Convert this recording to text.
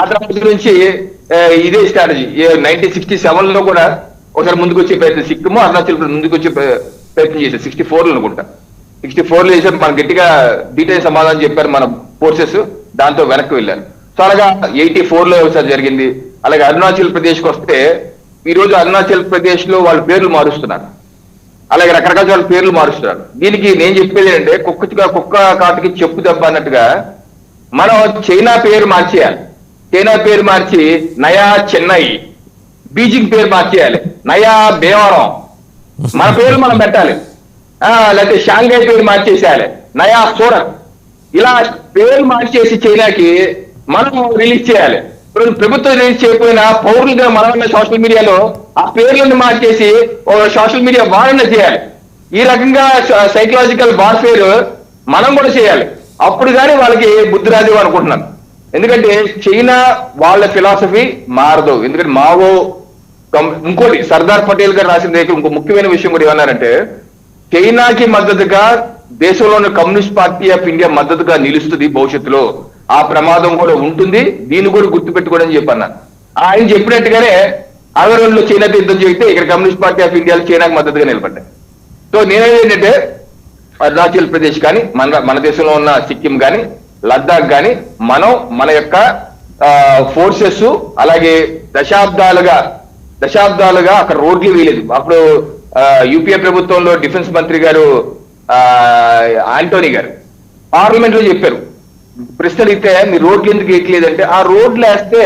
ఆ తర్వాత నుంచి ఇదే స్ట్రాటజీ 1967 లో కూడా ఒకసారి ముందుకు వచ్చే ప్రయత్నం, సిక్కిము అరుణాచల్ ముందుకు వచ్చే ప్రయత్నం చేశారు 64 లో అనుకుంటా. 64 లో చేశారు, మన గట్టిగా డీటెయిల్ సమాధానం చెప్పారు మన ఫోర్సెస్, దాంతో వెనక్కి వెళ్ళారు. సో అలాగా 84 లో ఒకసారి జరిగింది. అలాగే అరుణాచల్ ప్రదేశ్కి వస్తే ఈ రోజు అరుణాచల్ ప్రదేశ్ లో వాళ్ళ పేర్లు మారుస్తున్నారు, అలాగే రకరకాల వాళ్ళ పేర్లు మారుస్తున్నారు. దీనికి నేను చెప్పేది ఏంటంటే కుక్క కాటుకి చెప్పు దెబ్బ అన్నట్టుగా మనం చైనా పేరు మార్చేయాలి. చైనా పేరు మార్చి నయా చెన్నై, బీజింగ్ పేరు మార్చేయాలి నయా భీమవరం, మన పేర్లు మనం పెట్టాలి. లేకపోతే షాంఘై పేరు మార్చేసేయాలి నయా సూరత్. ఇలా పేరు మార్చేసి చైనాకి మనం రిలీజ్ చేయాలి. ప్రభుత్వం రిలీజ్ చేయకపోయినా పౌరులుగా మనమన్న సోషల్ మీడియాలో ఆ పేర్లను మార్చేసి సోషల్ మీడియా వారణ చేయాలి. ఈ రకంగా సైకలాజికల్ వార్ఫేర్ మనం కూడా చేయాలి. అప్పుడు కానీ వాళ్ళకి బుద్ధి రాదు అనుకుంటున్నాను. ఎందుకంటే చైనా వాళ్ళ ఫిలాసఫీ మారదు. ఎందుకంటే మావో, ఇంకోటి సర్దార్ పటేల్ గారు రాసిన దగ్గర ఇంకో ముఖ్యమైన విషయం కూడా ఏమన్నారంటే, చైనాకి మద్దతుగా దేశంలోని కమ్యూనిస్ట్ పార్టీ ఆఫ్ ఇండియా మద్దతుగా నిలుస్తుంది భవిష్యత్తులో, ఆ ప్రమాదం కూడా ఉంటుంది, దీన్ని కూడా గుర్తుపెట్టుకోవడం చెప్పన్నారు. ఆయన చెప్పినట్టుగానే 62లో చైనాతో యుద్ధం చేస్తే ఇక్కడ కమ్యూనిస్ట్ పార్టీ ఆఫ్ ఇండియాలో చైనాకి మద్దతుగా నిలబడ్డాయి. సో నేనేది ఏంటంటే అరుణాచల్ ప్రదేశ్ కానీ మన దేశంలో ఉన్న సిక్కిం కానీ లద్దాఖ్ కానీ మనం మన యొక్క ఫోర్సెస్ అలాగే దశాబ్దాలుగా అక్కడ రోడ్లు వేయలేదు. అప్పుడు యూపీఏ ప్రభుత్వంలో డిఫెన్స్ మంత్రి గారు ఆంటోనీ గారు పార్లమెంట్ లో చెప్పారు, ప్రశ్న అడిగితే మీ రోడ్లు ఎందుకు వేయట్లేదంటే, ఆ రోడ్లు వేస్తే